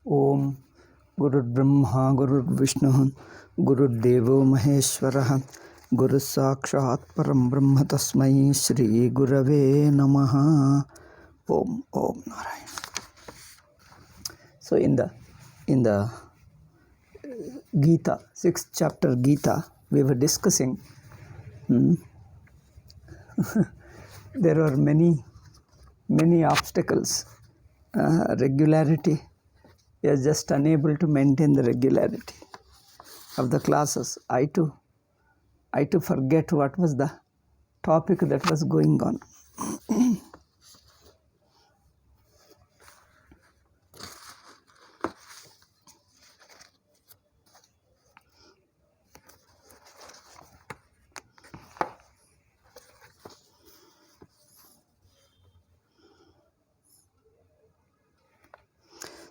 Om Gurur Brahma Gurur Vishnu Gurur Devo Maheshwara Guru Sakshat Param Brahma Tasmai Shri Gurave Namaha. Om Narayan. So in the Gita, 6th chapter Gita, we were discussing there are many obstacles. Regularity, we are just unable to maintain the regularity of the classes. I too forget what was the topic that was going on.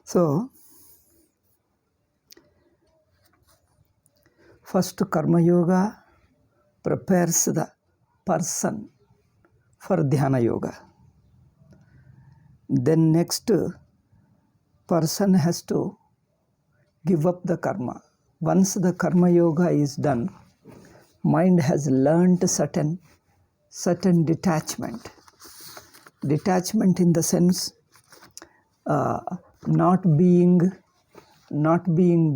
So, first Karma Yoga prepares the person for Dhyana Yoga. Then next, person has to give up the karma. Once the Karma Yoga is done, mind has learned certain detachment. Detachment in the sense not being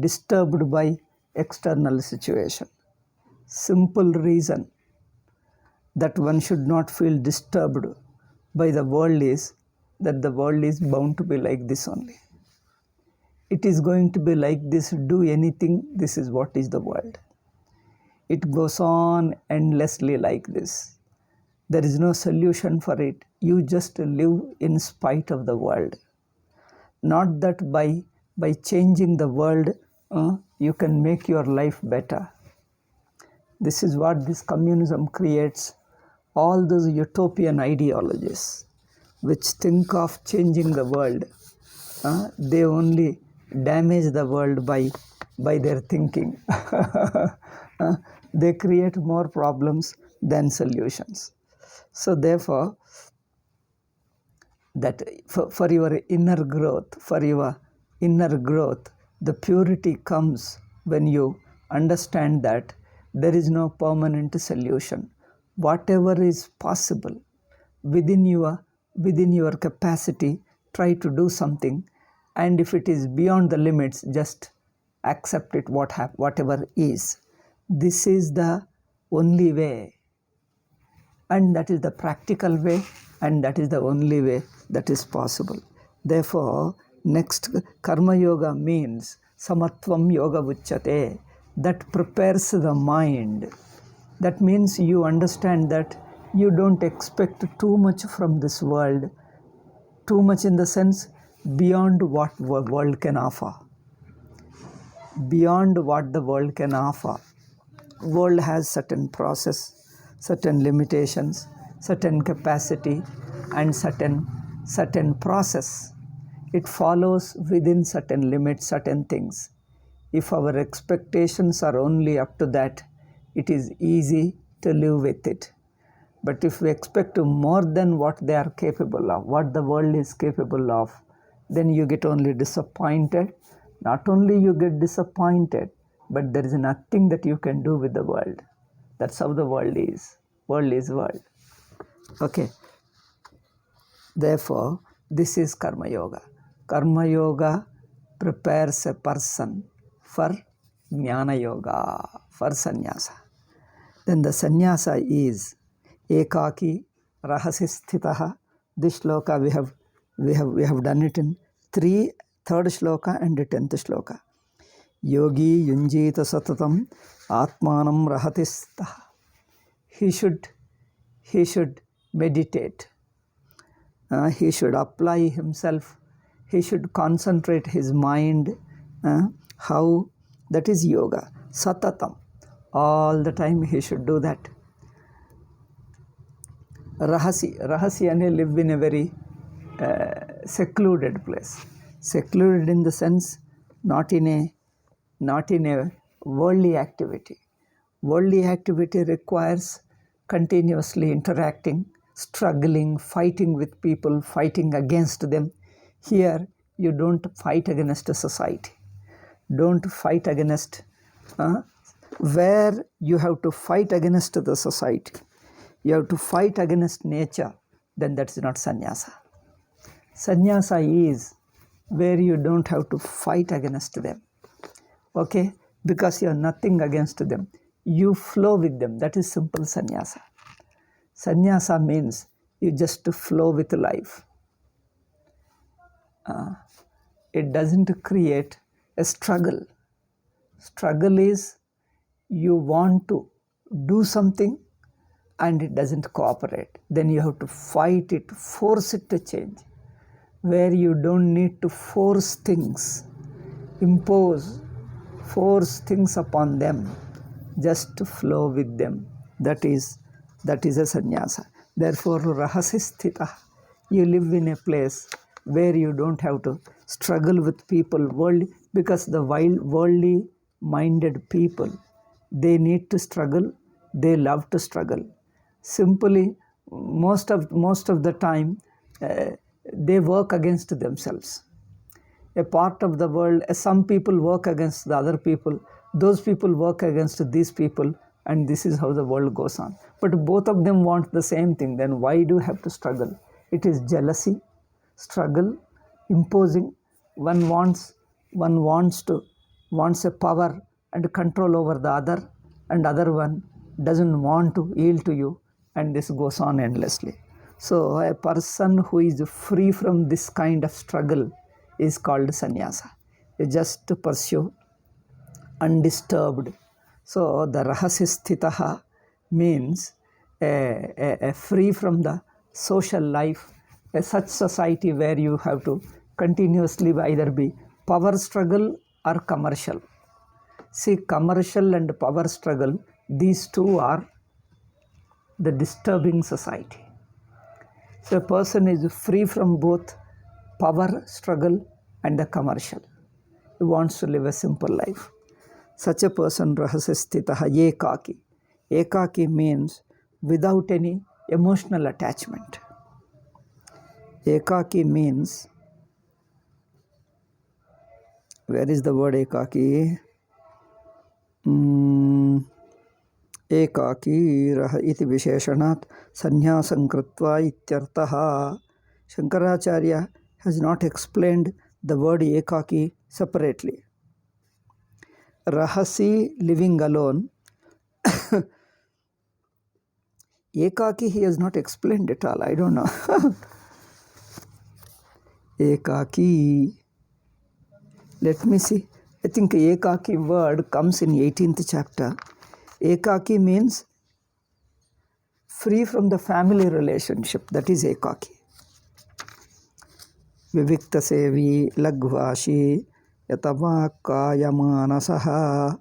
disturbed by external situation. Simple reason that one should not feel disturbed by the world is that the world is bound to be like this only. It is going to be like this. Do anything, this is what is the world. It goes on endlessly like this. There is no solution for it. You just live in spite of the world. Not that by changing the world, you can make your life better. This is what this communism creates. All those utopian ideologies which think of changing the world, they only damage the world by their thinking. They create more problems than solutions. So therefore, that for your inner growth, the purity comes when you understand that there is no permanent solution. Whatever is possible within your capacity, try to do something, and if it is beyond the limits, just accept it, whatever is. This is the only way, and that is the practical way, and that is the only way that is possible. Therefore, next, Karma Yoga means Samatvam Yoga Uchyate, that prepares the mind. That means you understand that you don't expect too much from this world, too much in the sense beyond what the world can offer. Beyond what the world can offer. World has certain process, certain limitations, certain capacity, and certain process. It follows within certain limits, certain things. If our expectations are only up to that, it is easy to live with it. But if we expect more than what they are capable of, what the world is capable of, then you get only disappointed. Not only you get disappointed, but there is nothing that you can do with the world. That's how the world is. World is world. Okay. Therefore, this is Karma Yoga. Karma Yoga prepares a person for Jnana Yoga, for sannyasa. Then the sannyasa is Ekaki Rahasi Sthitaha. This shloka we have done it in 3rd shloka and 10th shloka. Yogi Yunjita Satatam Atmanam Rahatistha. He should meditate. He should apply himself. He should concentrate his mind. How? That is yoga. Satatam. All the time he should do that. Rahasi live in a very secluded place. Secluded in the sense not in a worldly activity. Worldly activity requires continuously interacting, struggling, fighting with people, fighting against them. Here you don't fight against society. Don't fight against where you have to fight against the society. You have to fight against nature, then that's not sannyasa. Sannyasa is where you don't have to fight against them. Okay? Because you are nothing against them. You flow with them. That is simple sannyasa. Sannyasa means you just flow with life. It doesn't create a struggle. Struggle is you want to do something and it doesn't cooperate. Then you have to fight it, force it to change. Where you don't need to force things, force things upon them, just to flow with them. That is a sannyasa. Therefore, rahasi sthita, you live in a place where you don't have to struggle with people, because the worldly minded people, they need to struggle, they love to struggle. Simply, most of the time, they work against themselves. A part of the world, some people work against the other people, those people work against these people, and this is how the world goes on. But both of them want the same thing, then why do you have to struggle? It is jealousy, struggle, imposing. One wants a power and control over the other, and other one doesn't want to yield to you, and this goes on endlessly. So a person who is free from this kind of struggle is called sannyasa. You just pursue undisturbed. So the rahasi sthitaha means a free from the social life, a such society where you have to continuously either be power struggle or commercial. See, commercial and power struggle, these two are the disturbing society. So a person is free from both power struggle and the commercial. He wants to live a simple life. Such a person, rahasasthitaha ekaki. Ekaki means without any emotional attachment. Ekaki means, where is the word ekaki? Ekaki raha iti visheshanat sannyasam kritva ityartaha. Shankaracharya has not explained the word ekaki separately. Rahasi, living alone. Ekaki he has not explained at all. I don't know. Ekaki. Let me see. I think ekaki word comes in 18th chapter. Ekaki means free from the family relationship. That is ekaki. Vivikta sevi lagvashi yatava kayamanasaha.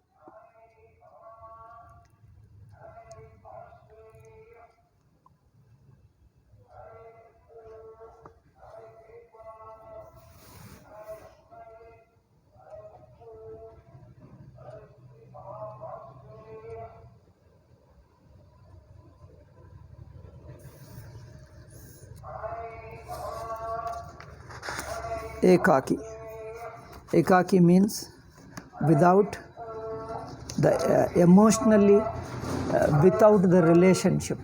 Ekaki. Ekaki means without the emotionally, without the relationship,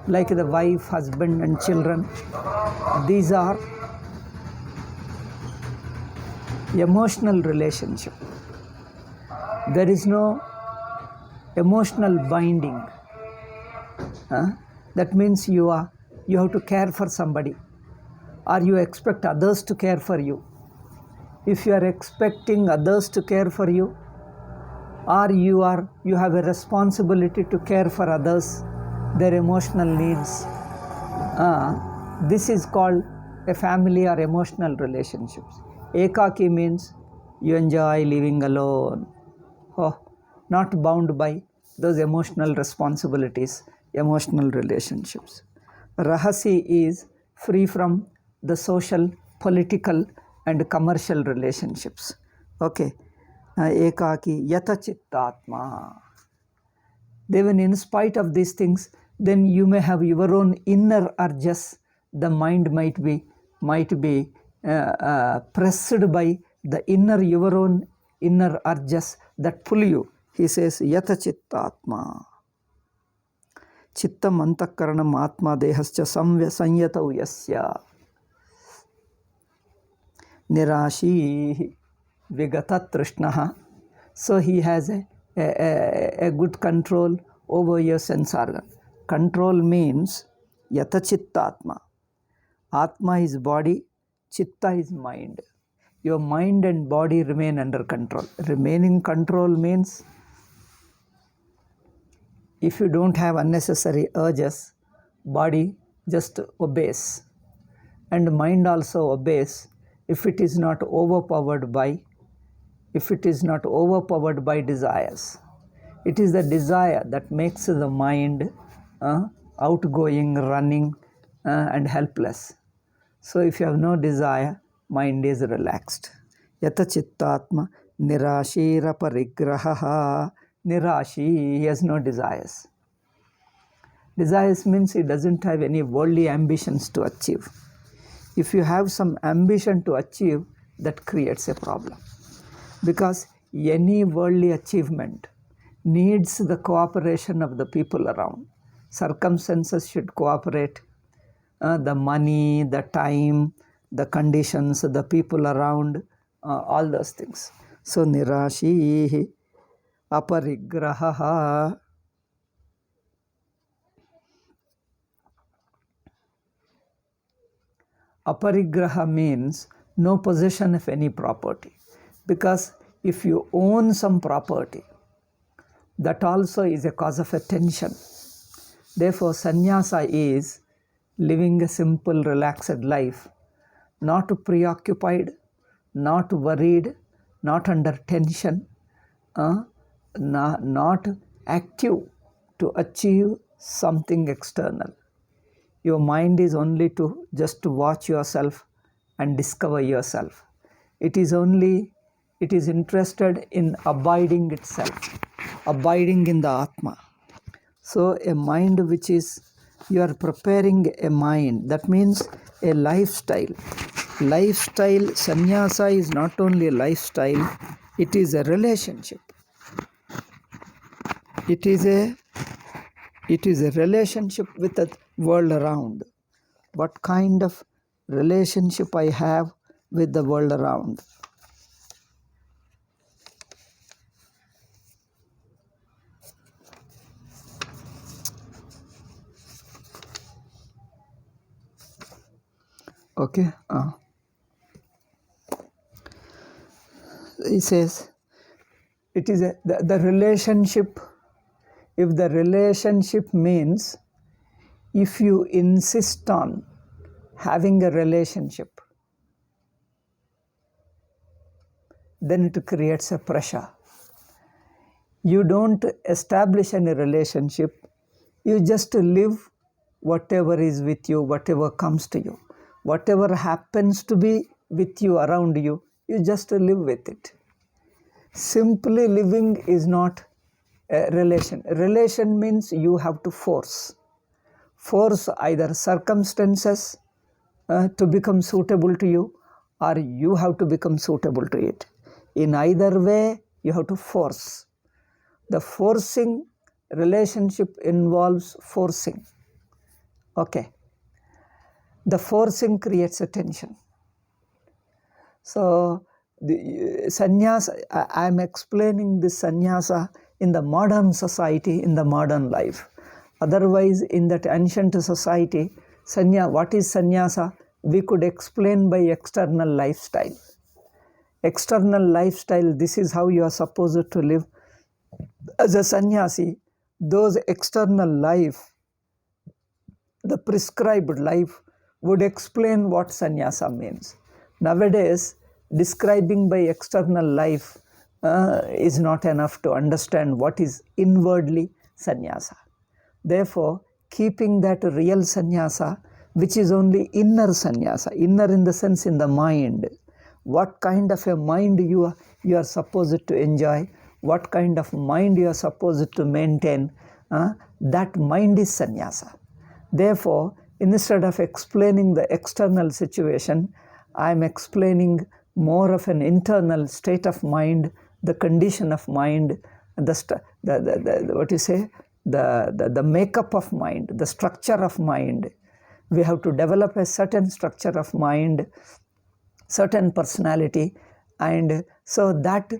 like the wife, husband, and children. These are emotional relationship. There is no emotional binding. That means you have to care for somebody, or you expect others to care for you. If you are expecting others to care for you, or you have a responsibility to care for others, their emotional needs, this is called a family or emotional relationships. Ekaki means you enjoy living alone, not bound by those emotional responsibilities, emotional relationships. Rahasi is free from the social, political, and commercial relationships. Okay. Ekaki yata chittatma. Then in spite of these things, then you may have your own inner urges. The mind might be pressed by the inner, your own inner urges that pull you. He says, Yata Chittatma. Chittam antakaranam atma dehascha sanyatau yasya. Nirashi vigata trishnaha. So he has a good control over your sense organ. Control means Yata Chittatma. Atma is body, Chitta is mind. Your mind and body remain under control. Remaining control means if you don't have unnecessary urges, body just obeys. And mind also obeys if it is not overpowered by desires. It is the desire that makes the mind outgoing, running, and helpless. So if you have no desire, mind is relaxed. Yata Chittatma Nirashira Parigraha. Nirashi, he has no desires. Desires means he doesn't have any worldly ambitions to achieve. If you have some ambition to achieve, that creates a problem. Because any worldly achievement needs the cooperation of the people around. Circumstances should cooperate. The money, the time, the conditions, the people around, all those things. So Nirashi Aparigraha. Aparigraha means no possession of any property. Because if you own some property, that also is a cause of a tension. Therefore, sannyasa is living a simple, relaxed life, not preoccupied, not worried, not under tension, not active to achieve something external. Your mind is only to just to watch yourself and discover yourself. It is interested in abiding itself, abiding in the Atma. So a mind which is, you are preparing a mind, that means a lifestyle. Lifestyle, sannyasa is not only a lifestyle, it is a relationship. It is a relationship with the world around. What kind of relationship I have with the world around? Okay. He says, it is the relationship. If the relationship means, if you insist on having a relationship, then it creates a pressure. You don't establish any relationship, you just live whatever is with you, whatever comes to you. Whatever happens to be with you, around you, you just live with it. Simply living is not a relation. A relation means you have to force either circumstances to become suitable to you, or you have to become suitable to it. In either way, you have to force. The forcing relationship involves forcing. Okay. The forcing creates a tension. So the sannyasa, I am explaining this sannyasa in the modern society, in the modern life. Otherwise, in that ancient society, what is sannyasa? We could explain by external lifestyle. External lifestyle, this is how you are supposed to live. As a sannyasi, those external life, the prescribed life, would explain what sannyasa means. Nowadays, describing by external life is not enough to understand what is inwardly sannyasa. Therefore, keeping that real sannyasa, which is only inner sannyasa, inner in the sense in the mind, what kind of a mind you are supposed to enjoy, what kind of mind you are supposed to maintain, that mind is sannyasa. Therefore, instead of explaining the external situation, I am explaining more of an internal state of mind, the condition of mind, what you say, the makeup of mind, the structure of mind. We have to develop a certain structure of mind, certain personality, and so that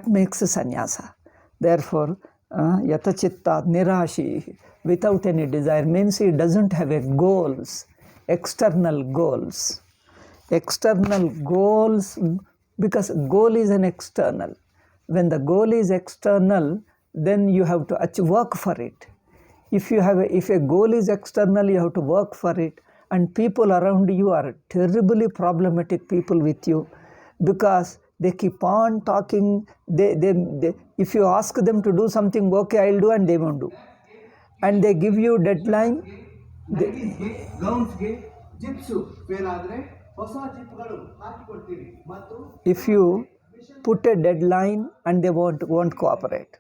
makes a sannyasa. Therefore, yatachitta nirashi, without any desire, means he doesn't have a goals, external goals. External goals, because goal is an external. When the goal is external, then you have to work for it. If a goal is external, you have to work for it, and people around you are terribly problematic people with you, because they keep on talking. If you ask them to do something, okay, I'll do, and they won't do, and they give you deadline. If you put a deadline and they won't cooperate,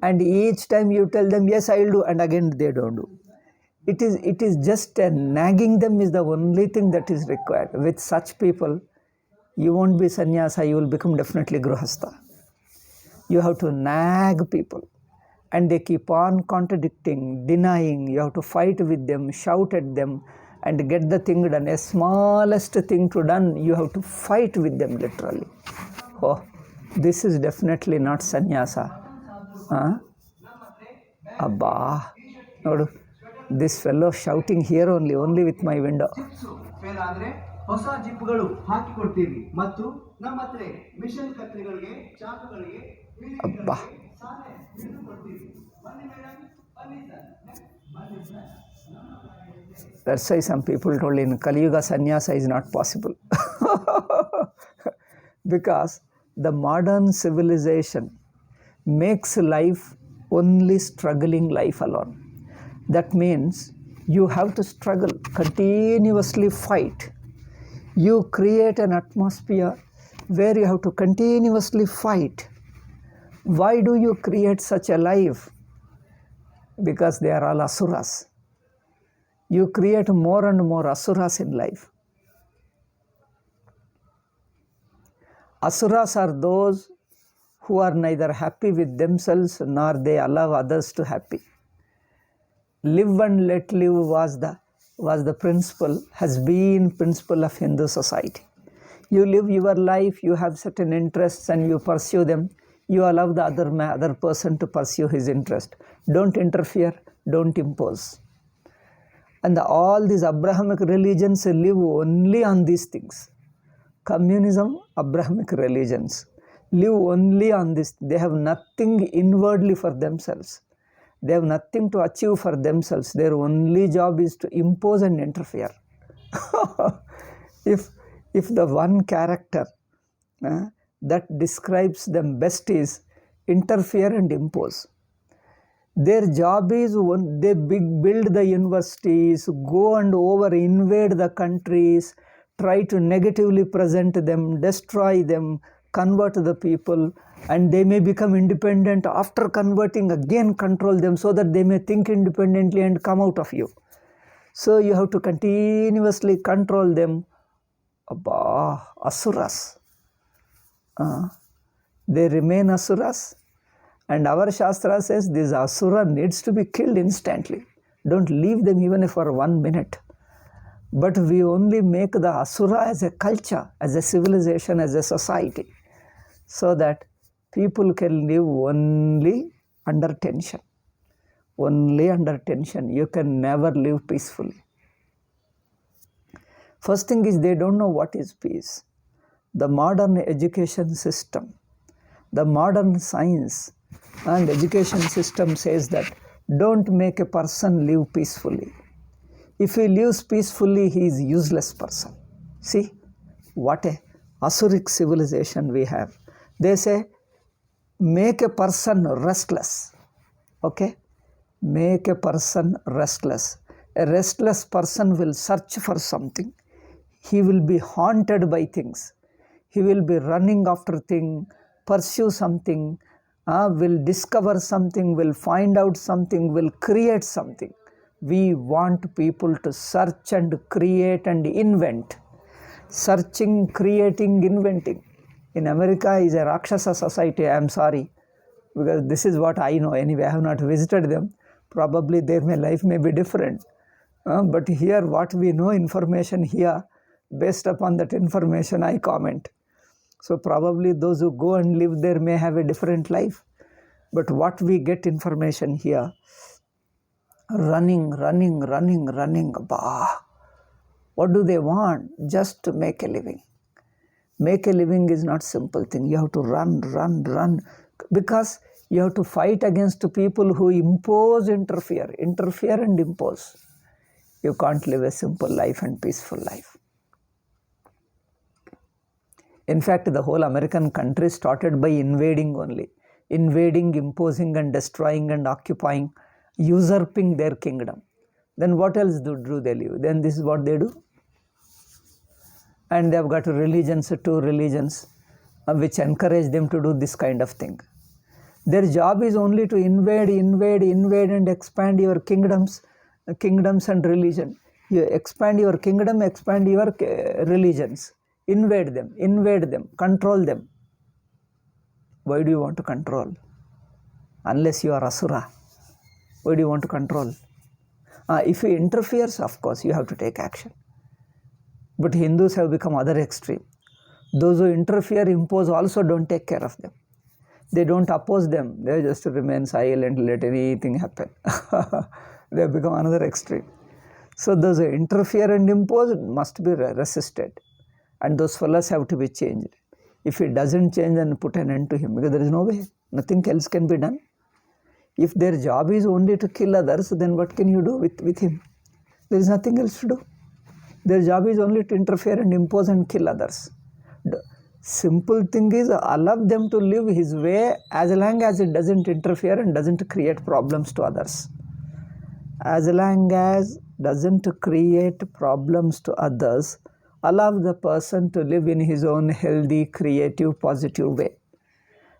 and each time you tell them yes I'll do, and again they don't do, it is just nagging them is the only thing that is required. With such people, you won't be sannyasa, you will become definitely grihastha. You have to nag people, and they keep on contradicting, denying. You have to fight with them, shout at them, and get the thing done. A smallest thing to done, you have to fight with them literally. Oh, this is definitely not sannyasa. Abba, nodu, this fellow shouting here only with my window. ಹೊಸ ಜಿಪ್ಗಳು ಹಾಕಿ ಕೊಡ್ತೀವಿ ಮತ್ತು ನಮ್ಮ ಹತ್ರ mission ಕತ್ರಿಗಳಿಗೆ ಚಾಕುಗಳಿಗೆ ಅಬ್ಬಾ ಸಾಲೆ ಹಿಡಿದು ಕೊಡ್ತೀವಿ. ಬನ್ನಿ ಮೇಡಂ, ಬನ್ನಿ sir. That's why some people told in Kali Yuga sannyasa is not possible. Because the modern civilization makes life only struggling life alone. That means you have to struggle, continuously fight. You create an atmosphere where you have to continuously fight. Why do you create such a life? Because they are all asuras. You create more and more asuras in life. Asuras are those who are neither happy with themselves nor they allow others to happy. Live and let live was the principle, has been principle of Hindu society. You live your life, you have certain interests and you pursue them. You allow the other person to pursue his interest. Don't interfere, don't impose. And all these Abrahamic religions live only on these things. Communism, Abrahamic religions live only on this. They have nothing inwardly for themselves. They have nothing to achieve for themselves. Their only job is to impose and interfere. If the one character that describes them best is interfere and impose. Their job is they build the universities, go and invade the countries, try to negatively present them, destroy them, convert the people, and they may become independent. After converting, again control them so that they may think independently and come out of you. So you have to continuously control them. Abba, asuras. They remain asuras. And our Shastra says this asura needs to be killed instantly. Don't leave them even for 1 minute. But we only make the asura as a culture, as a civilization, as a society, so that people can live only under tension. Only under tension. You can never live peacefully. First thing is they don't know what is peace. The modern education system, the modern science and education system says that don't make a person live peacefully. If he lives peacefully, he is a useless person. See, what a Asuric civilization we have. They say, make a person restless. Okay? Make a person restless. A restless person will search for something. He will be haunted by things. He will be running after things, pursue something, will discover something, will find out something, will create something. We want people to search and create and invent. searching, creating, inventing. In America is a Rakshasa society, I am sorry, because this is what I know anyway. I have not visited them. Probably their life may be different. But here what we know information here, based upon that information I comment. So probably those who go and live there may have a different life. But what we get information here, running. Bah. What do they want? Just to make a living. Make a living is not simple thing. You have to run. Because you have to fight against people who interfere and impose. You can't live a simple life and peaceful life. In fact, the whole American country started by invading only. Invading, imposing and destroying and occupying, usurping their kingdom. Then what else do they live? Then this is what they do. And they have got religions, two religions, which encourage them to do this kind of thing. Their job is only to invade and expand your kingdoms and religion. You expand your kingdom, expand your religions. Invade them, control them. Why do you want to control? Unless you are Asura. Why do you want to control? If you interfere, of course, you have to take action. But Hindus have become other extreme. Those who interfere, impose, also don't take care of them. They don't oppose them. They just remain silent, let anything happen. They have become another extreme. So those who interfere and impose must be resisted. And those fellows have to be changed. If he doesn't change, then put an end to him, because there is no way. Nothing else can be done. If their job is only to kill others, then what can you do with him? There is nothing else to do. Their job is only to interfere and impose and kill others. The simple thing is allow them to live his way as long as it doesn't interfere and doesn't create problems to others. As long as doesn't create problems to others, allow the person to live in his own healthy, creative, positive way.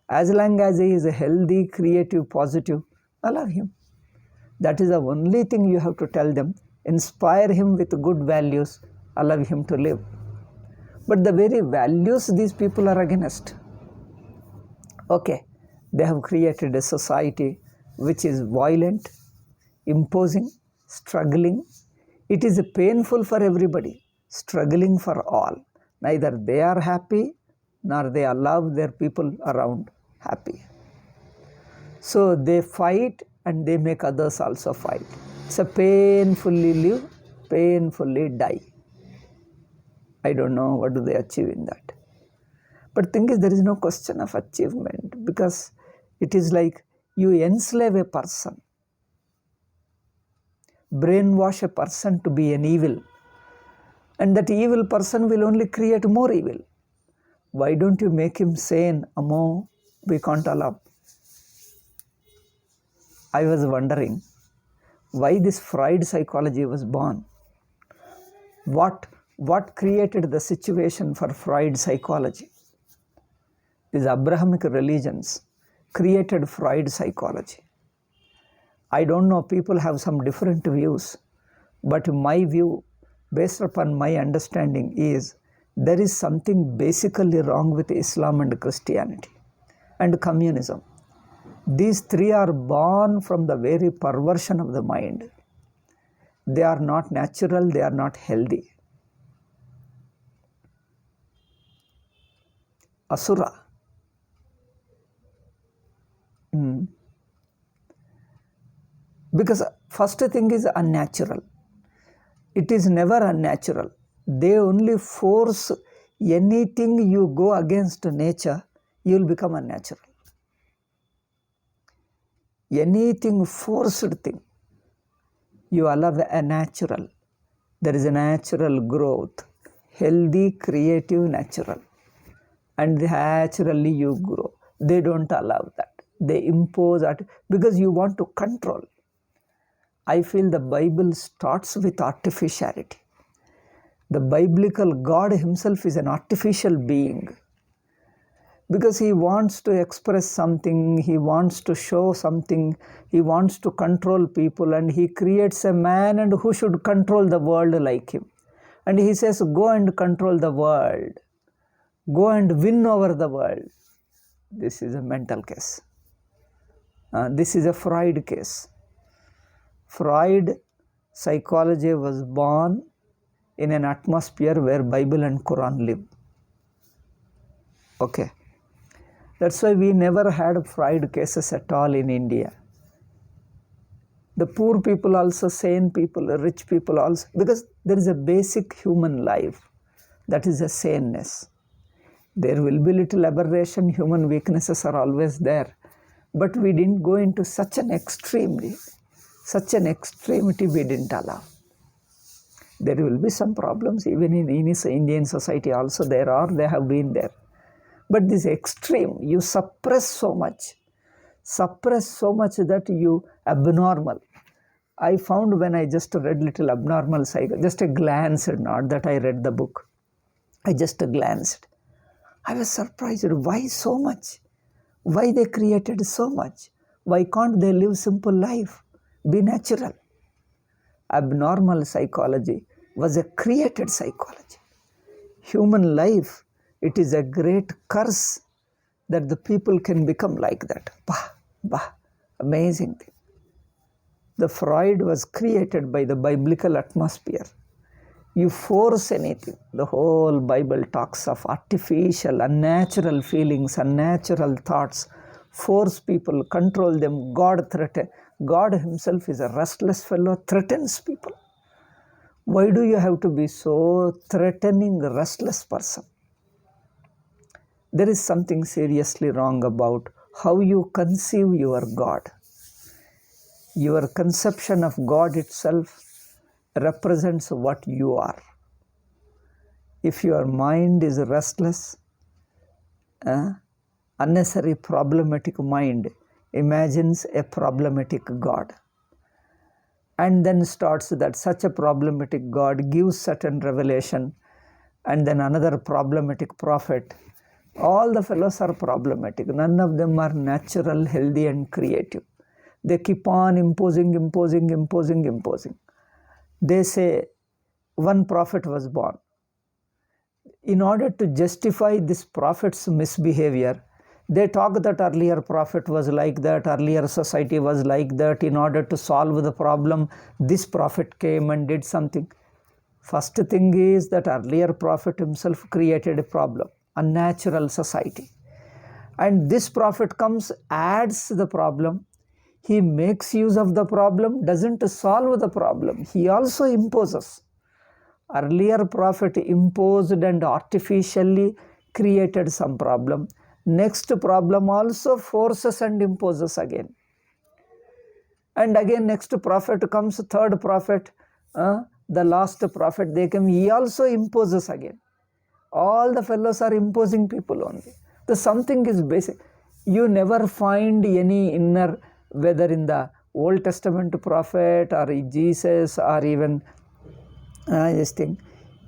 As long as he is a healthy, creative, positive, allow him. That is the only thing you have to tell them. Inspire him with good values, allow him to live. But the very values these people are against. Okay, they have created a society which is violent, imposing, struggling. It is painful for everybody, struggling for all. Neither they are happy, nor they allow their people around happy. So they fight and they make others also fight. So painfully live, painfully die. I don't know what do they achieve in that. But thing is, there is no question of achievement, because it is like you enslave a person, brainwash a person to be an evil, and that evil person will only create more evil. Why don't you make him sane? Amo, we can't allow. I was wondering why this Freud psychology was born. What created the situation for Freud psychology? These Abrahamic religions created Freud psychology. I don't know, people have some different views, but my view, based upon my understanding, is there is something basically wrong with Islam and Christianity and communism. These three are born from the very perversion of the mind. They are not natural, they are not healthy. Asura. Because first thing is unnatural. It is never unnatural. They only force anything you go against nature, you will become unnatural. Anything forced thing, you allow a natural. There is a natural growth, healthy, creative, natural. And naturally you grow. They don't allow that. They impose it because you want to control. I feel the Bible starts with artificiality. The biblical God himself is an artificial being, because he wants to express something, he wants to show something, he wants to control people, and he creates a man and who should control the world like him. And he says, go and control the world. Go and win over the world. This is a mental case. This is a Freud case. Freud psychology was born in an atmosphere where Bible and Quran live. Okay. That's why we never had Freud cases at all in India. The poor people also, sane people, rich people also, because there is a basic human life, that is a saneness. There will be little aberration, human weaknesses are always there, but we didn't go into such an extremity we didn't allow. There will be some problems even in Indian society also, they have been there. But this extreme, you suppress so much that you abnormal. I found when I just read little abnormal psycho, just a glance, not that I read the book, I just glanced. I was surprised, why so much? Why they created so much? Why can't they live simple life? Be natural. Abnormal psychology was a created psychology. Human life, it is a great curse that the people can become like that. Amazing thing. The Freud was created by the biblical atmosphere. You force anything, the whole Bible talks of artificial, unnatural feelings, unnatural thoughts, force people, control them, God himself is a restless fellow, threatens people. Why do you have to be so threatening, restless person? There is something seriously wrong about how you conceive your God. Your conception of God itself represents what you are. If your mind is restless, unnecessary problematic mind imagines a problematic God, and then starts that such a problematic God gives certain revelation, and then another problematic prophet. All the fellows are problematic. None of them are natural, healthy and creative. They keep on imposing. They say one prophet was born. In order to justify this prophet's misbehavior, they talk that earlier prophet was like that, earlier society was like that. In order to solve the problem, this prophet came and did something. First thing is that earlier prophet himself created a problem, unnatural society. And this prophet comes, adds the problem. He makes use of the problem, doesn't solve the problem. He also imposes. Earlier prophet imposed and artificially created some problem. Next problem also forces and imposes again. And again next prophet comes, third prophet, the last prophet, they come, he also imposes again. All the fellows are imposing people only. The something is basic. You never find any inner, whether in the Old Testament prophet or Jesus or even this thing,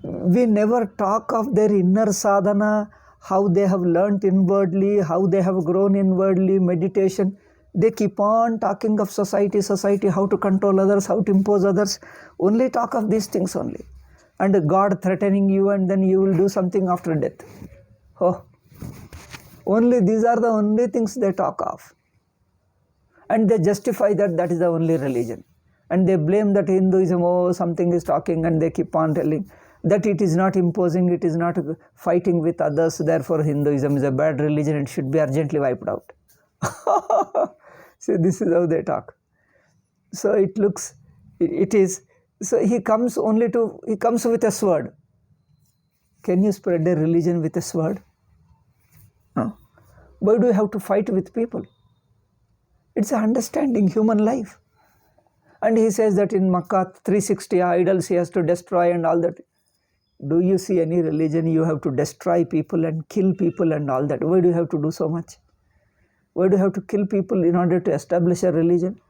we never talk of their inner sadhana, how they have learnt inwardly, how they have grown inwardly, meditation. They keep on talking of society, how to control others, how to impose others. Only talk of these things only. And God threatening you, and then you will do something after death. Oh, only these are the only things they talk of. And they justify that is the only religion. And they blame that Hinduism, something is talking, and they keep on telling that it is not imposing, it is not fighting with others, therefore Hinduism is a bad religion, it should be urgently wiped out. See, this is how they talk. So it looks, it is, so he comes with a sword. Can you spread a religion with a sword? No. Why do you have to fight with people? It's understanding human life. And he says that in Makkah, 360 idols he has to destroy and all that. Do you see any religion you have to destroy people and kill people and all that? Why do you have to do so much? Why do you have to kill people in order to establish a religion?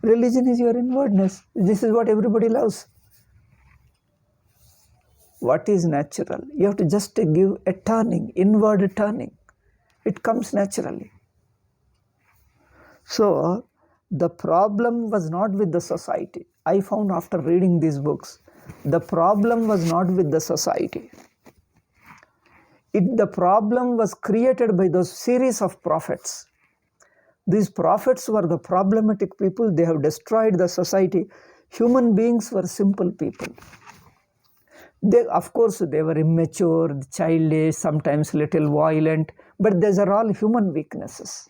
Religion is your inwardness. This is what everybody loves. What is natural? You have to just give a turning, inward turning. It comes naturally. So, the problem was not with the society. I found after reading these books, The problem was not with the society. The problem was created by those series of prophets. These prophets were the problematic people. They have destroyed the society. Human beings were simple people. Of course, they were immature, childish, sometimes little violent, but these are all human weaknesses.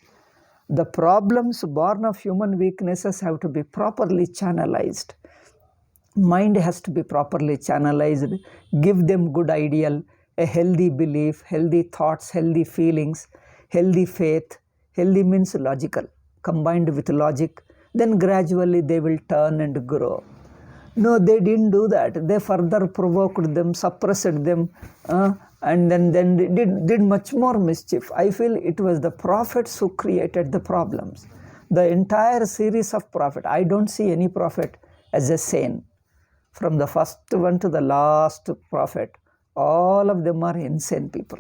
The problems born of human weaknesses have to be properly channelized. Mind has to be properly channelized. Give them good ideal, a healthy belief, healthy thoughts, healthy feelings, healthy faith. Healthy means logical, combined with logic. Then gradually they will turn and grow. No, they didn't do that. They further provoked them, suppressed them, and then did much more mischief. I feel it was the prophets who created the problems. The entire series of prophets. I don't see any prophet as a saint. From the first one to the last prophet, all of them are insane people.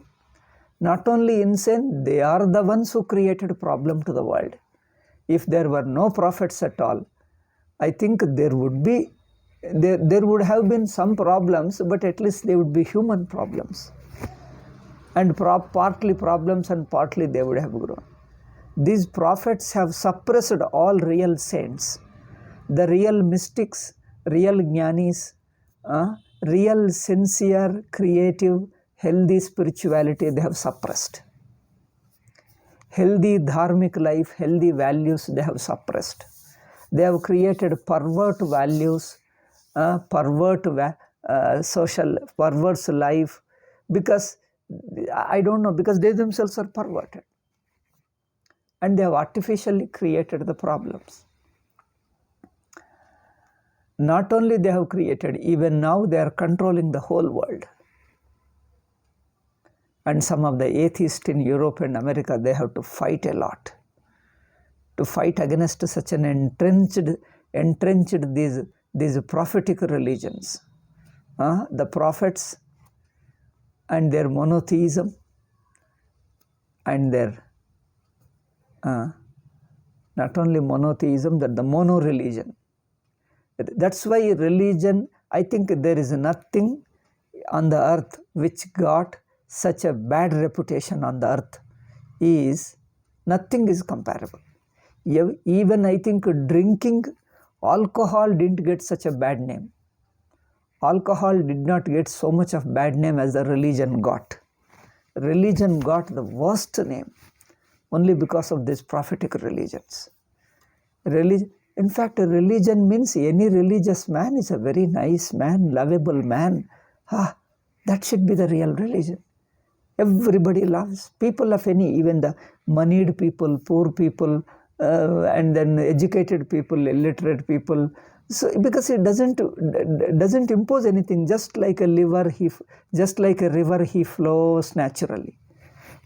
Not only insane, they are the ones who created a problem to the world. If there were no prophets at all, I think there would have been some problems, but at least they would be human problems. And partly problems and partly they would have grown. These prophets have suppressed all real saints, the real mystics, real jnanis, real sincere, creative, healthy spirituality they have suppressed. Healthy dharmic life, healthy values they have suppressed. They have created pervert values, social perverse life, because I don't know, because they themselves are perverted. And they have artificially created the problems. Not only they have created, even now they are controlling the whole world. And some of the atheists in Europe and America, they have to fight a lot. To fight against such an entrenched these prophetic religions. The prophets and their monotheism and their, not only monotheism, that the mono-religion. That's why religion, I think there is nothing on the earth which got such a bad reputation on the earth. Nothing is comparable. Even I think drinking alcohol didn't get such a bad name. Alcohol did not get so much of bad name as the religion got. Religion got the worst name only because of these prophetic religions. In fact, religion means any religious man is a very nice man, lovable man. That should be the real religion. Everybody loves. People of any, even the moneyed people, poor people, and then educated people, illiterate people. So because it doesn't impose anything, just like a river, he flows naturally.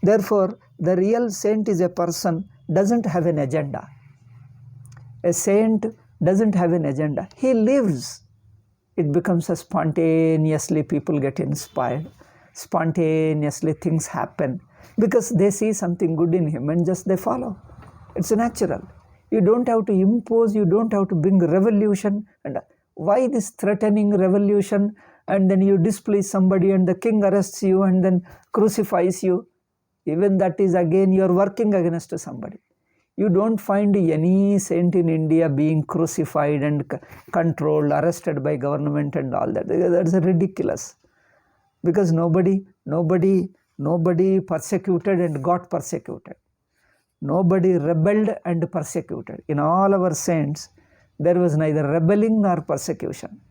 Therefore, the real saint is a person doesn't have an agenda. A saint doesn't have an agenda. He lives. It becomes a spontaneously, people get inspired. Spontaneously things happen because they see something good in him and just they follow. It's natural. You don't have to impose, you don't have to bring revolution. And why this threatening revolution? And then you displease somebody and the king arrests you and then crucifies you. Even that is again, you're working against somebody. You don't find any saint in India being crucified and controlled, arrested by government and all that. That's ridiculous. Because nobody persecuted and got persecuted. Nobody rebelled and persecuted. In all our saints, there was neither rebelling nor persecution.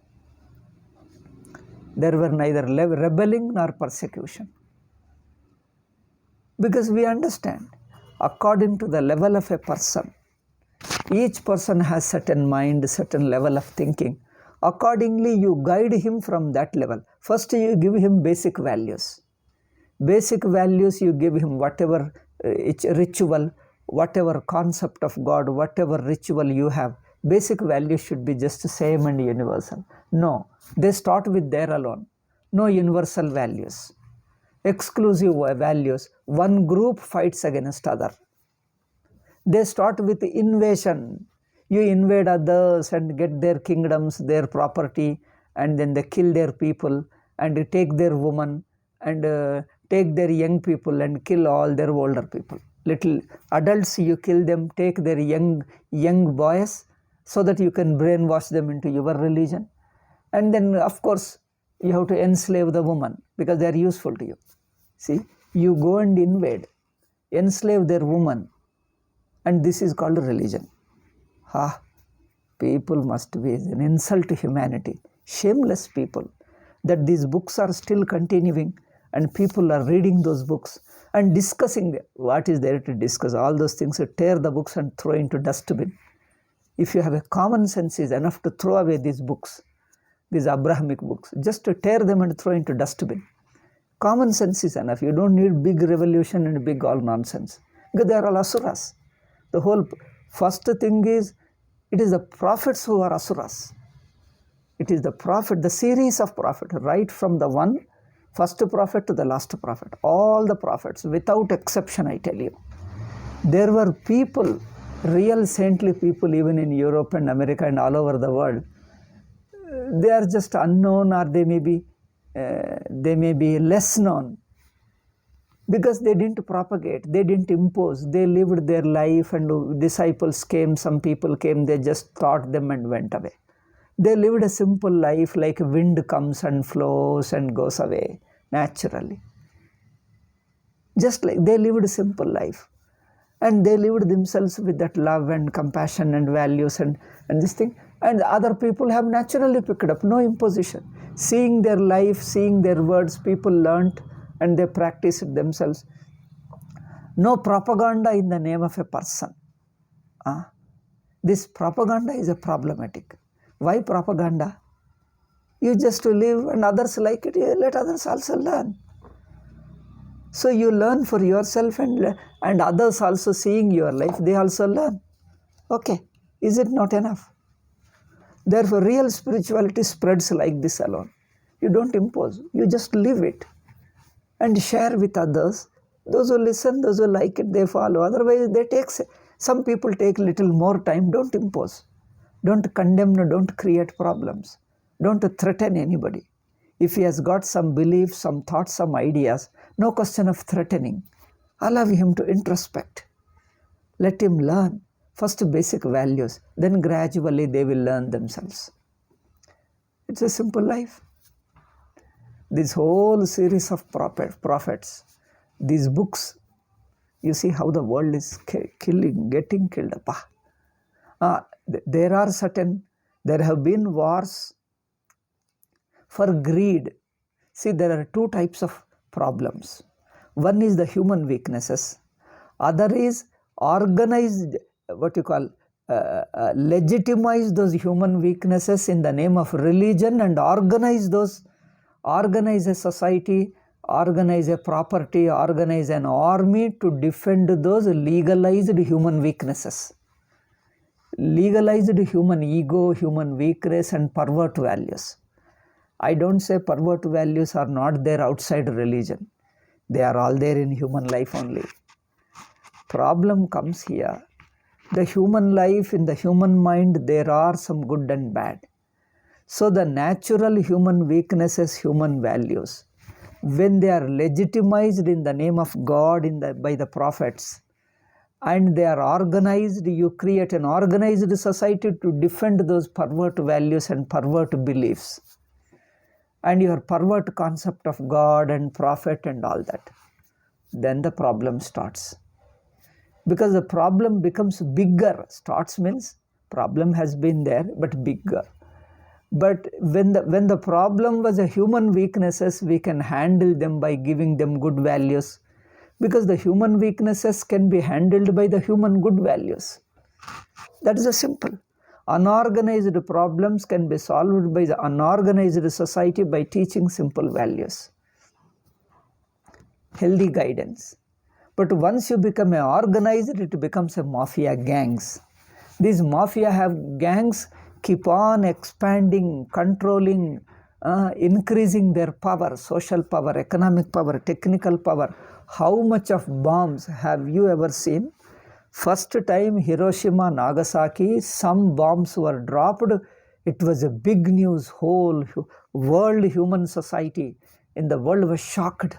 There were neither rebelling nor persecution. Because we understand, according to the level of a person, each person has certain mind, certain level of thinking. Accordingly, you guide him from that level. First, you give him basic values. Basic values, you give him whatever ritual, whatever concept of God, whatever ritual you have. Basic values should be just the same and universal. No, they start with there alone. No universal values. Exclusive values. One group fights against other. They start with invasion. You invade others and get their kingdoms, their property, and then they kill their people and take their women and take their young people and kill all their older people. Little adults, you kill them, take their young boys so that you can brainwash them into your religion. And then, of course, you have to enslave the woman because they are useful to you. See, you go and invade, enslave their woman, and this is called religion. People must be an insult to humanity. Shameless people that these books are still continuing and people are reading those books and discussing what is there to discuss. All those things, tear the books and throw into dustbin. If you have a common sense is enough to throw away these books, these Abrahamic books, just to tear them and throw into dustbin. Common sense is enough. You don't need big revolution and big all nonsense because they are all asuras. The whole first thing is, it is the prophets who are asuras. It is the prophet, the series of prophets, right from the first prophet to the last prophet. All the prophets, without exception, I tell you. There were people, real saintly people, even in Europe and America and all over the world. They are just unknown, or they may be less known because they didn't propagate, they didn't impose, they lived their life, and disciples came, some people came, they just taught them and went away. They lived a simple life, like wind comes and flows and goes away naturally. Just like they lived a simple life. And they lived themselves with that love and compassion and values and this thing. And other people have naturally picked up, no imposition. Seeing their life, seeing their words, people learnt and they practiced it themselves. No propaganda in the name of a person. This propaganda is a problematic. Why propaganda? You just live and others like it, let others also learn. So you learn for yourself and others also seeing your life, they also learn. Okay, is it not enough? Therefore, real spirituality spreads like this alone. You don't impose, you just live it and share with others. Those who listen, those who like it, they follow. Otherwise, some people take little more time. Don't impose. Don't condemn, don't create problems. Don't threaten anybody. If he has got some beliefs, some thoughts, some ideas, no question of threatening. Allow him to introspect. Let him learn first basic values, then gradually they will learn themselves. It's a simple life. This whole series of prophets, these books, you see how the world is getting killed. There have been wars for greed. See, there are two types of problems. One is the human weaknesses. Other is organized, legitimize those human weaknesses in the name of religion and organize a society, organize a property, organize an army to defend those legalized human weaknesses. Legalized human ego, human weakness and pervert values. I don't say pervert values are not there outside religion. They are all there in human life only. Problem comes here. The human life, in the human mind, there are some good and bad. So the natural human weaknesses, human values, when they are legitimized in the name of God by the prophets, and they are organized, you create an organized society to defend those pervert values and pervert beliefs and your pervert concept of God and prophet and all that. Then the problem starts. Because the problem becomes bigger. Starts means problem has been there, but bigger. But when the problem was a human weaknesses, we can handle them by giving them good values. Because the human weaknesses can be handled by the human good values. That is a simple. Unorganized problems can be solved by the unorganized society by teaching simple values. Healthy guidance. But once you become organized, it becomes a mafia gangs. These mafia gangs keep on expanding, controlling, increasing their power, social power, economic power, technical power. How much of bombs have you ever seen? First time Hiroshima, Nagasaki, some bombs were dropped. It was a big news. Whole world, human society in the world was shocked,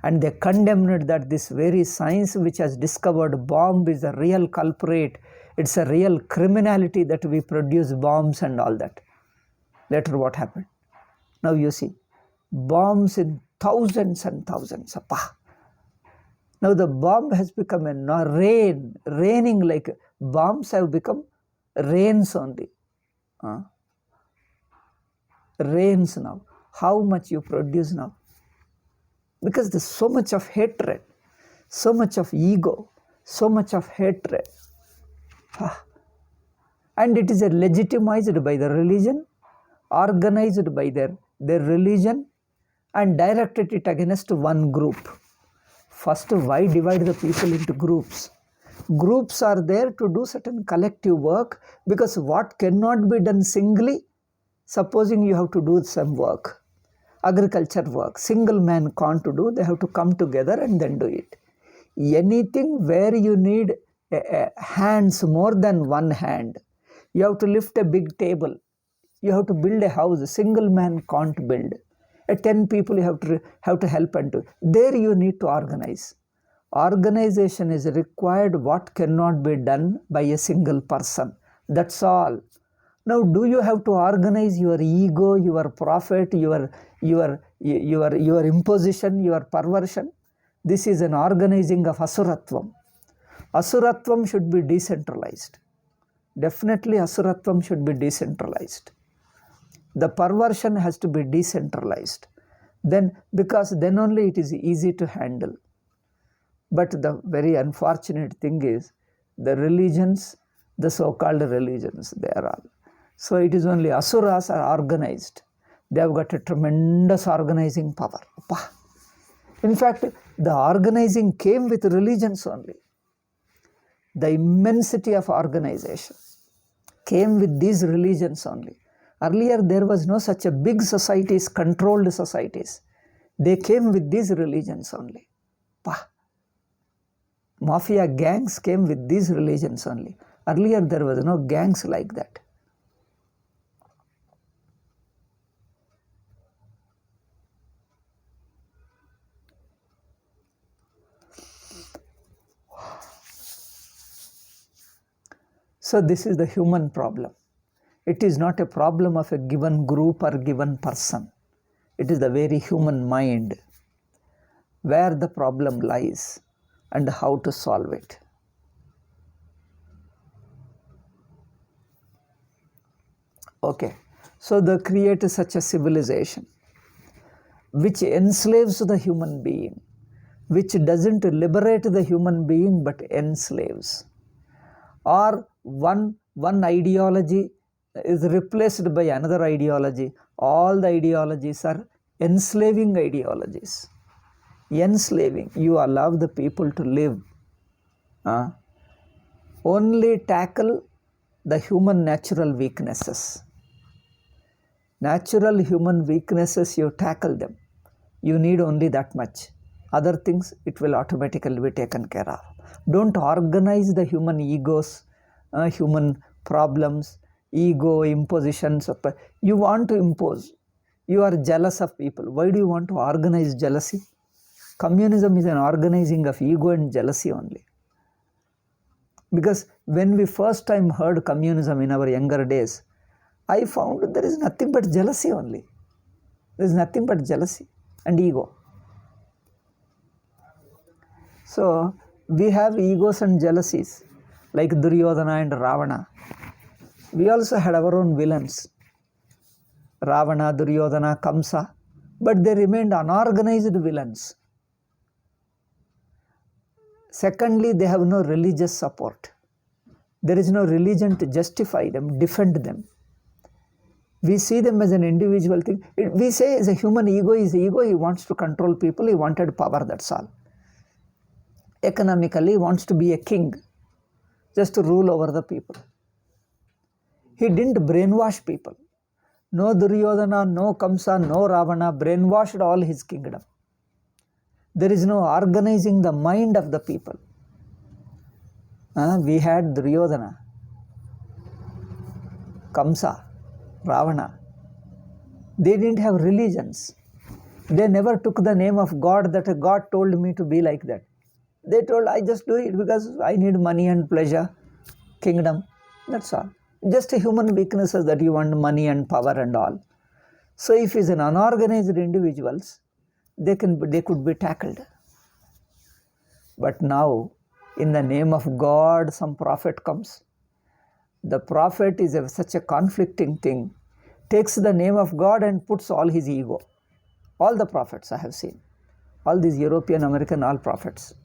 and they condemned that this very science which has discovered bomb is a real culprit. It's a real criminality that we produce bombs and all that. Later what happened? Now you see, bombs in thousands and thousands. Now the bomb has become a raining like bombs have become rains only. Rains now. How much you produce now? Because there's so much of hatred, so much of ego, so much of hatred. And it is legitimized by the religion, organized by their religion, and directed it against one group. First, why divide the people into groups? Groups are there to do certain collective work, because what cannot be done singly, supposing you have to do some work, agriculture work, single man can't do, they have to come together and then do it. Anything where you need hands, more than one hand, you have to lift a big table, you have to build a house, a single man can't build. 10 people you have to help and do. There you need to organize. Organization is required what cannot be done by a single person. That's all. Now, do you have to organize your ego, your profit, your imposition, your perversion? This is an organizing of asuratvam. Asuratvam should be decentralized. Definitely asuratvam should be decentralized. The perversion has to be decentralized. Because then only it is easy to handle. But the very unfortunate thing is, the religions, the so-called religions, they are all. So it is only asuras are organized. They have got a tremendous organizing power. In fact, the organizing came with religions only. The immensity of organization came with these religions only. Earlier, there was no such a big societies, controlled societies. They came with these religions only. Mafia gangs came with these religions only. Earlier, there was no gangs like that. So this is the human problem. It is not a problem of a given group or given person. It is the very human mind where the problem lies and how to solve it. Okay, so they create such a civilization which enslaves the human being, which doesn't liberate the human being but enslaves. Or one ideology is replaced by another ideology. All the ideologies are enslaving ideologies. Enslaving. You allow the people to live. Only tackle the human natural weaknesses. Natural human weaknesses, you tackle them. You need only that much. Other things, it will automatically be taken care of. Don't organize the human egos, human problems, ego, impositions. You want to impose. You are jealous of people. Why do you want to organize jealousy? Communism is an organizing of ego and jealousy only. Because when we first time heard communism in our younger days, I found there is nothing but jealousy only. There is nothing but jealousy and ego. So we have egos and jealousies like Duryodhana and Ravana. We also had our own villains, Ravana, Duryodhana, Kamsa, but they remained unorganized villains. Secondly, they have no religious support. There is no religion to justify them, defend them. We see them as an individual thing. We say as a human ego is ego, he wants to control people, he wanted power, that's all. Economically, he wants to be a king, just to rule over the people. He didn't brainwash people. No Duryodhana, no Kamsa, no Ravana brainwashed all his kingdom. There is no organizing the mind of the people. We had Duryodhana, Kamsa, Ravana. They didn't have religions. They never took the name of God, that God told me to be like that. They told, I just do it because I need money and pleasure, kingdom. That's all. Just a human weaknesses that you want money and power and all. So if it's an unorganized individuals, they could be tackled. But now, in the name of God, some prophet comes. The prophet is such a conflicting thing, takes the name of God and puts all his ego. All the prophets I have seen, all these European, American, all prophets.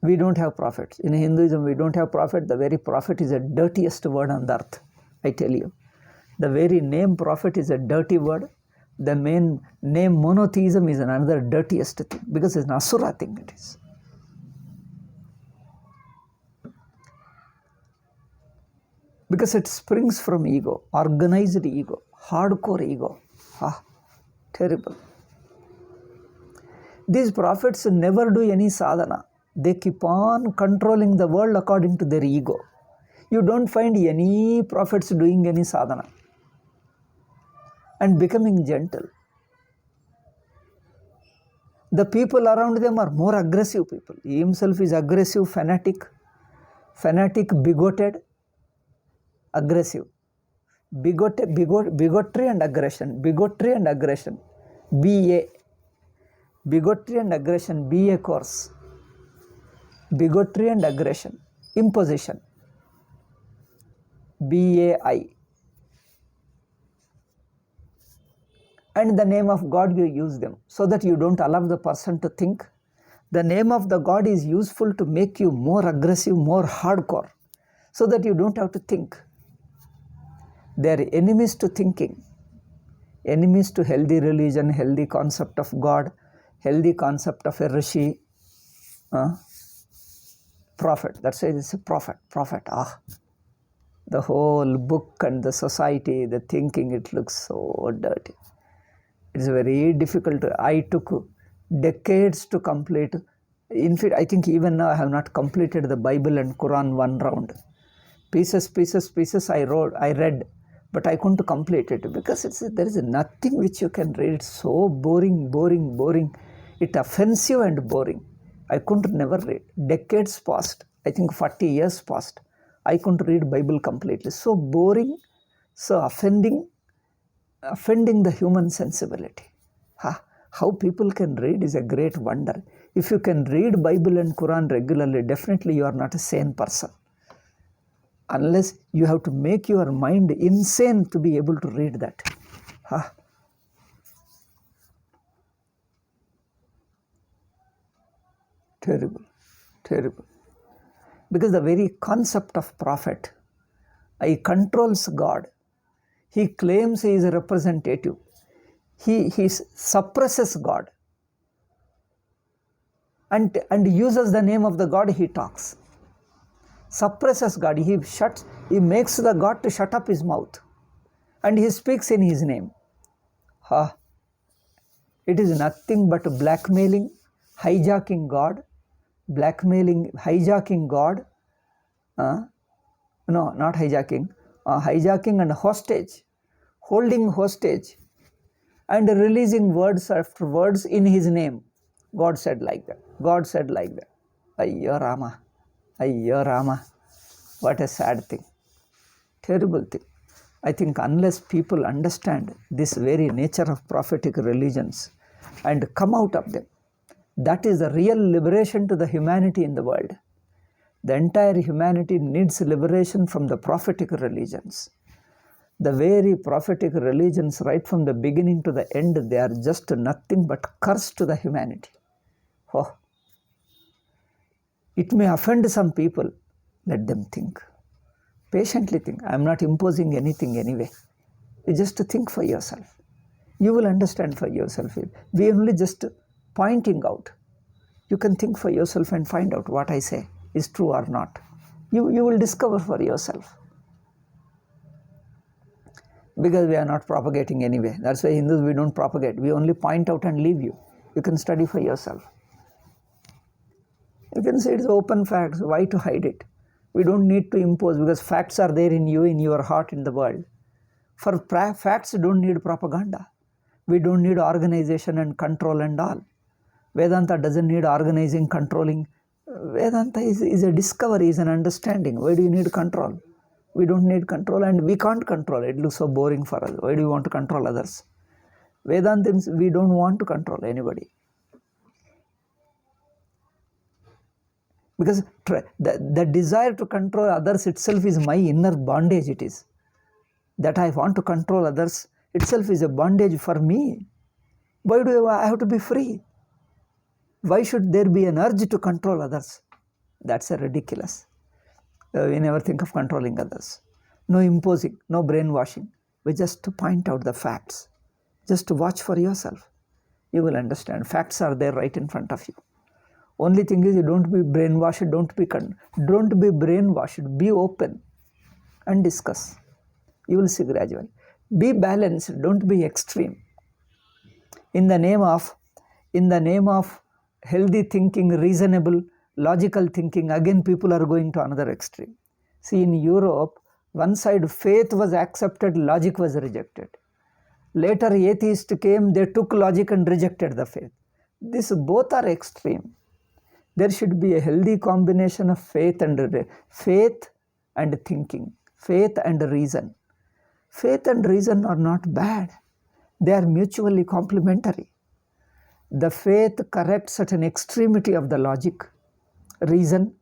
We don't have prophets. In Hinduism, we don't have prophet. The very prophet is the dirtiest word on the earth, I tell you. The very name prophet is a dirty word. The main name monotheism is another dirtiest thing, because it's an asura thing it is. Because it springs from ego, organized ego, hardcore ego. Terrible. These prophets never do any sadhana. They keep on controlling the world according to their ego. You don't find any prophets doing any sadhana and becoming gentle. The people around them are more aggressive people. He himself is aggressive, fanatic, bigoted, aggressive. Bigotry and aggression. BA. Bigotry and aggression, BA course. Bigotry and aggression, imposition, BAI. And in the name of God you use them, so that you don't allow the person to think. The name of the God is useful to make you more aggressive, more hardcore, so that you don't have to think. They are enemies to thinking, enemies to healthy religion, healthy concept of God, healthy concept of a rishi. Prophet, that's why it's a prophet. The whole book and the society, the thinking, it looks so dirty. It's very difficult. I took decades to complete. In fact, I think even now I have not completed the Bible and Quran one round. Pieces I read, but I couldn't complete it because there is nothing which you can read. It's so boring. It offensive and boring. I couldn't never read. Decades passed. I think 40 years passed. I couldn't read Bible completely. So boring, so offending the human sensibility. How people can read is a great wonder. If you can read Bible and Quran regularly, definitely you are not a sane person. Unless you have to make your mind insane to be able to read that. Terrible. Because the very concept of prophet, he controls God. He claims he is a representative. He suppresses God and uses the name of the God he talks. Suppresses God. He makes the God to shut up his mouth and he speaks in his name. It is nothing but blackmailing, hijacking God. Hijacking God. No, not hijacking. Hijacking and hostage. Holding hostage. And releasing words after words in his name. God said like that. Ayyo Rama. What a sad thing. Terrible thing. I think unless people understand this very nature of prophetic religions and come out of them, that is the real liberation to the humanity in the world. The entire humanity needs liberation from the prophetic religions. The very prophetic religions, right from the beginning to the end, they are just nothing but curse to the humanity. It may offend some people. Let them think. Patiently think. I am not imposing anything anyway. You just think for yourself. You will understand for yourself. We are only just pointing out. You can think for yourself and find out what I say is true or not. You will discover for yourself. Because we are not propagating anyway. That's why Hindus, we don't propagate. We only point out and leave you. You can study for yourself. You can say it's open facts. Why to hide it? We don't need to impose, because facts are there in you, in your heart, in the world. For facts don't need propaganda. We don't need organization and control and all. Vedanta doesn't need organizing, controlling. Vedanta is a discovery, is an understanding. Why do you need control? We don't need control, and we can't control. It looks so boring for us. Why do you want to control others? Vedantins, we don't want to control anybody. Because the desire to control others itself is my inner bondage. It is. That I want to control others itself is a bondage for me. Why do I have to be free? Why should there be an urge to control others? That's a ridiculous. We never think of controlling others. No imposing, no brainwashing. We just to point out the facts. Just to watch for yourself. You will understand. Facts are there right in front of you. Only thing is, you don't be brainwashed, don't be brainwashed. Be open and discuss. You will see gradually. Be balanced, don't be extreme. In the name of healthy thinking, reasonable, logical thinking, again people are going to another extreme. See, in Europe, one side faith was accepted, logic was rejected. Later atheists came, they took logic and rejected the faith. This both are extreme. There should be a healthy combination of faith and thinking, faith and reason. Faith and reason are not bad. They are mutually complementary. The faith corrects at an extremity of the logic, reason.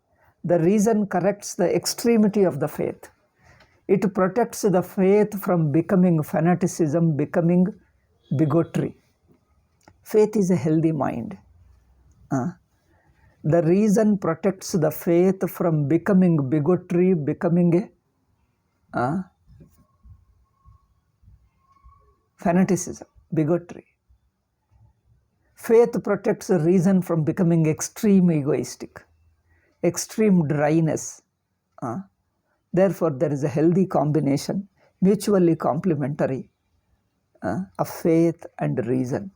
The reason corrects the extremity of the faith. It protects the faith from becoming fanaticism, becoming bigotry. Faith is a healthy mind. The reason protects the faith from becoming bigotry, becoming a fanaticism, bigotry. Faith protects the reason from becoming extreme egoistic, extreme dryness. Therefore, there is a healthy combination, mutually complementary, of faith and reason.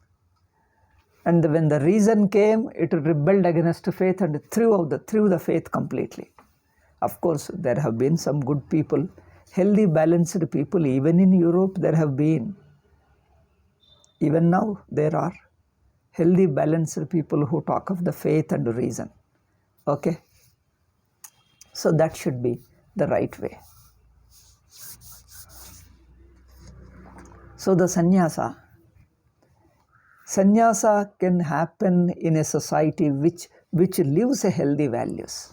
And when the reason came, it rebelled against faith and threw the faith completely. Of course, there have been some good people, healthy, balanced people. Even in Europe, there have been. Even now, there are healthy, balanced people who talk of the faith and reason. Okay? So that should be the right way. So the sannyasa can happen in a society which lives a healthy values.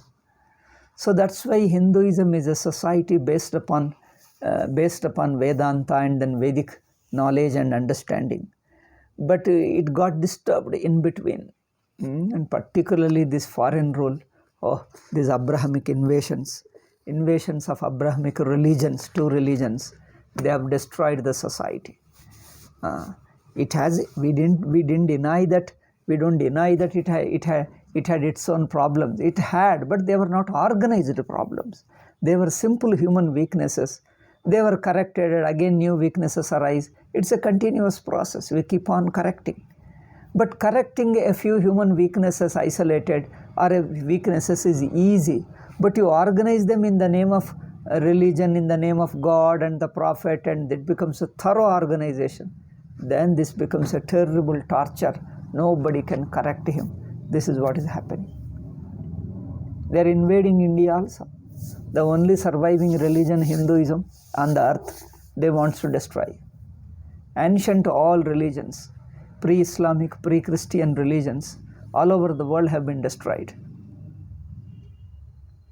So that's why Hinduism is a society based upon Vedanta and then Vedic knowledge and understanding. But it got disturbed in between, and particularly this foreign rule, these Abrahamic invasions of Abrahamic religions, two religions, they have destroyed the society. We don't deny that it had its own problems. It had, but they were not organized problems. They were simple human weaknesses. They were corrected, and again new weaknesses arise. It's a continuous process. We keep on correcting. But correcting a few human weaknesses isolated or weaknesses is easy. But you organize them in the name of religion, in the name of God and the prophet, and it becomes a thorough organization. Then this becomes a terrible torture. Nobody can correct him. This is what is happening. They are invading India also. The only surviving religion, Hinduism, on the earth, they want to destroy. Ancient all religions, pre-Islamic, pre-Christian religions, all over the world have been destroyed.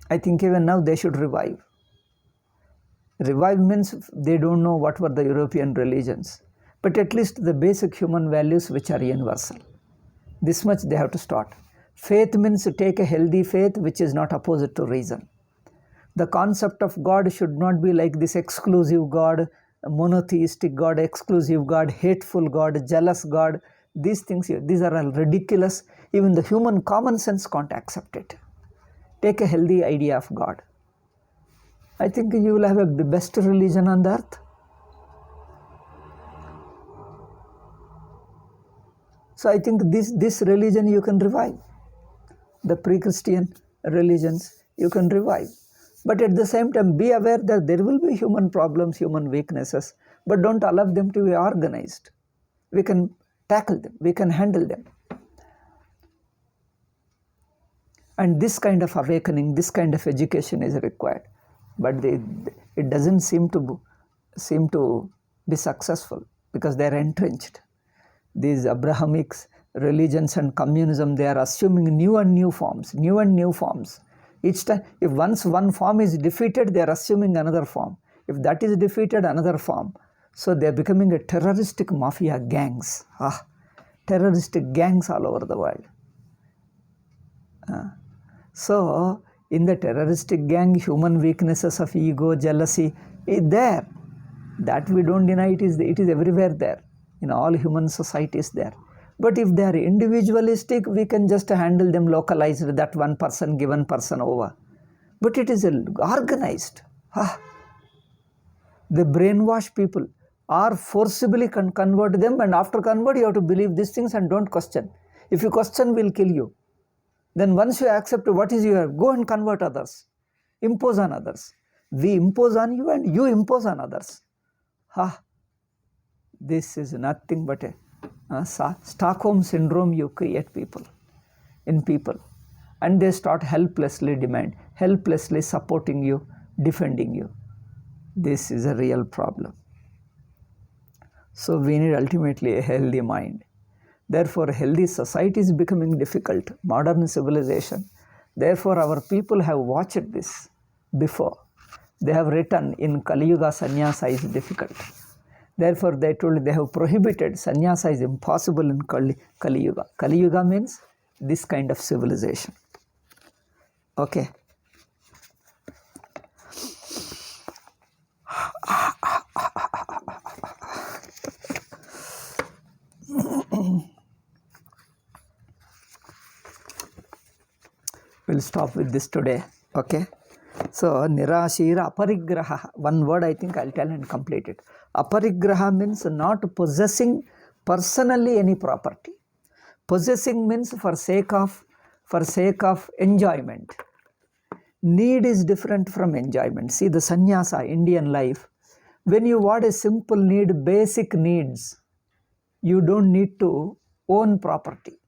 I think even now they should revive. Revive means they don't know what were the European religions, but at least the basic human values which are universal. This much they have to start. Faith means to take a healthy faith which is not opposite to reason. The concept of God should not be like this exclusive God, monotheistic God, exclusive God, hateful God, jealous God. These things, these are all ridiculous. Even the human common sense can't accept it. Take a healthy idea of God. I think you will have a best religion on the earth. So I think this religion you can revive. The pre-Christian religions you can revive. But at the same time, be aware that there will be human problems, human weaknesses, but don't allow them to be organized. We can tackle them, we can handle them. And this kind of awakening, this kind of education is required. But it doesn't seem to be successful because they are entrenched. These Abrahamic religions and communism, they are assuming new and new forms. Each time, if once one form is defeated, they are assuming another form. If that is defeated, another form. So they are becoming a terroristic mafia gangs. Terroristic gangs all over the world. So in the terroristic gang, human weaknesses of ego, jealousy is there. That we don't deny. It is everywhere there. In all human societies there. But if they are individualistic, we can just handle them localized, that one person given person over. But it is organized. They brainwash people or forcibly convert them, and after convert you have to believe these things and don't question. If you question, we'll kill you. Then once you accept what is your, go and convert others. Impose on others. We impose on you and you impose on others. This is nothing but a Stockholm syndrome you create in people. And they start helplessly supporting you, defending you. This is a real problem. So we need ultimately a healthy mind. Therefore, healthy society is becoming difficult, modern civilization. Therefore, our people have watched this before. They have written in Kali Yuga, sannyasa is difficult. Therefore, they have prohibited sannyasa is impossible in Kali Yuga. Kali Yuga means this kind of civilization. Okay. We'll stop with this today. Okay. So, nirashira aparigraha. One word I think I'll tell and complete it. Aparigraha means not possessing personally any property. Possessing means for sake of enjoyment. Need is different from enjoyment. See, the sannyasa, Indian life, when you want a simple need, basic needs, you don't need to own property.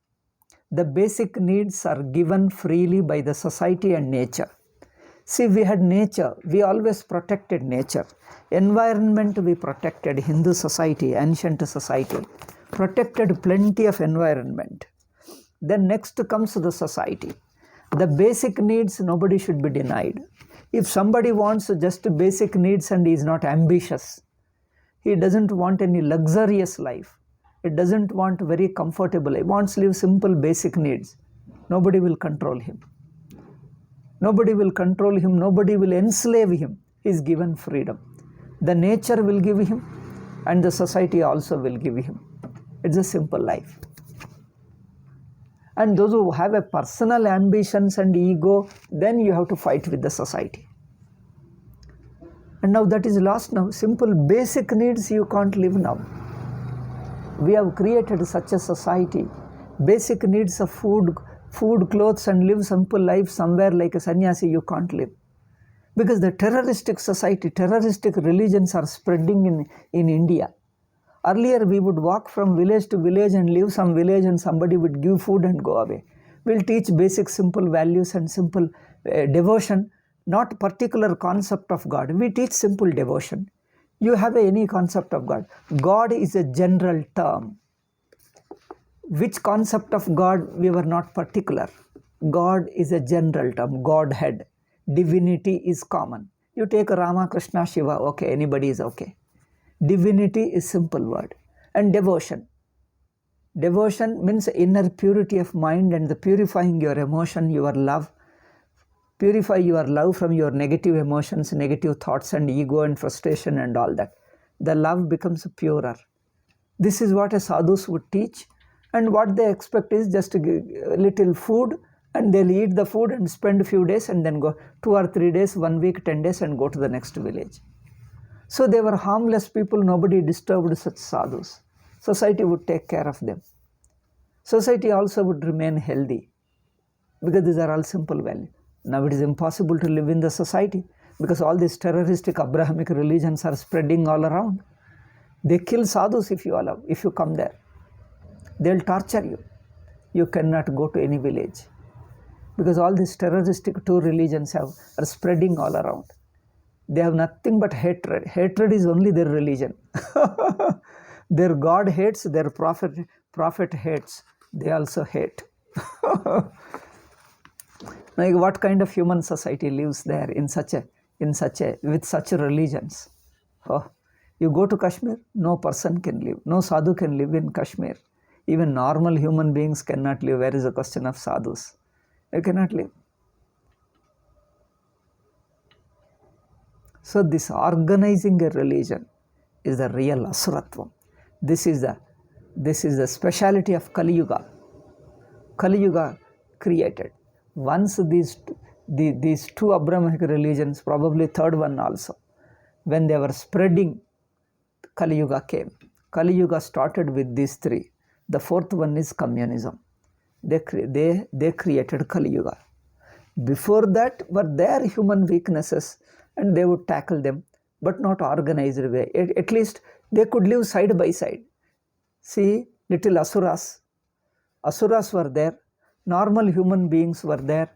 The basic needs are given freely by the society and nature. See, we had nature. We always protected nature. Environment we protected. Hindu society, ancient society, protected plenty of environment. Then next comes the society. The basic needs nobody should be denied. If somebody wants just basic needs and is not ambitious, he doesn't want any luxurious life. He doesn't want very comfortable. He wants to live simple basic needs. Nobody will control him. Nobody will control him. Nobody will enslave him. He is given freedom. The nature will give him and the society also will give him. It's a simple life. And those who have a personal ambitions and ego, then you have to fight with the society. And now that is lost now. Simple basic needs you can't live now. We have created such a society. Basic needs of food, clothes, and live simple life somewhere like a sannyasi you can't live. Because the terroristic society, terroristic religions are spreading in India. Earlier we would walk from village to village and leave some village and somebody would give food and go away. We'll teach basic simple values and simple devotion, not particular concept of God. We teach simple devotion. You have any concept of God. God is a general term. Which concept of God we were not particular. God is a general term, Godhead. Divinity is common. You take Rama, Krishna, Shiva, okay, anybody is okay. Divinity is simple word. And devotion. Devotion means inner purity of mind and the purifying your emotion, your love. Purify your love from your negative emotions, negative thoughts and ego and frustration and all that. The love becomes purer. This is what a sadhus would teach, and what they expect is just to give a little food and they'll eat the food and spend a few days and then go 2 or 3 days, 1 week, 10 days and go to the next village. So they were harmless people, nobody disturbed such sadhus. Society would take care of them. Society also would remain healthy because these are all simple values. Now it is impossible to live in the society because all these terroristic Abrahamic religions are spreading all around. They kill sadhus if you allow, if you come there. They'll torture you. You cannot go to any village because all these terroristic two religions are spreading all around. They have nothing but hatred. Hatred is only their religion. Their God hates, their prophet hates. They also hate. Like what kind of human society lives there with such religions? Oh, you go to Kashmir, no person can live, no sadhu can live in Kashmir. Even normal human beings cannot live. Where is the question of sadhus? You cannot live. So this organizing a religion is the real asuratvam. This is the speciality of Kali Yuga. Kali Yuga created. Once these two Abrahamic religions, probably third one also, when they were spreading, Kali Yuga came. Kali Yuga started with these three. The fourth one is communism. They created Kali Yuga. Before that were their human weaknesses and they would tackle them, but not organized way. At least they could live side by side. See, little asuras. Asuras were there. Normal human beings were there.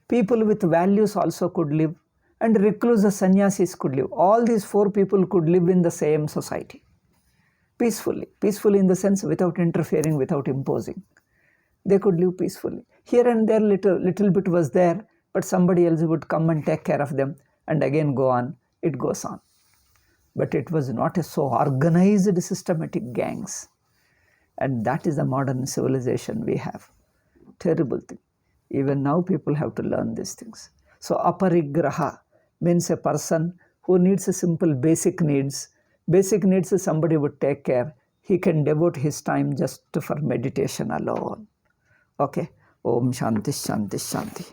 People with values also could live. And recluse sannyasis could live. All these four people could live in the same society. Peacefully. Peacefully in the sense without interfering, without imposing. They could live peacefully. Here and there little bit was there, but somebody else would come and take care of them and again go on. It goes on. But it was not a so organized systematic gangs. And that is the modern civilization we have. Terrible thing. Even now people have to learn these things. So aparigraha means a person who needs a simple basic needs. Basic needs somebody would take care. He can devote his time just for meditation alone. Okay. Om Shanti Shanti Shanti.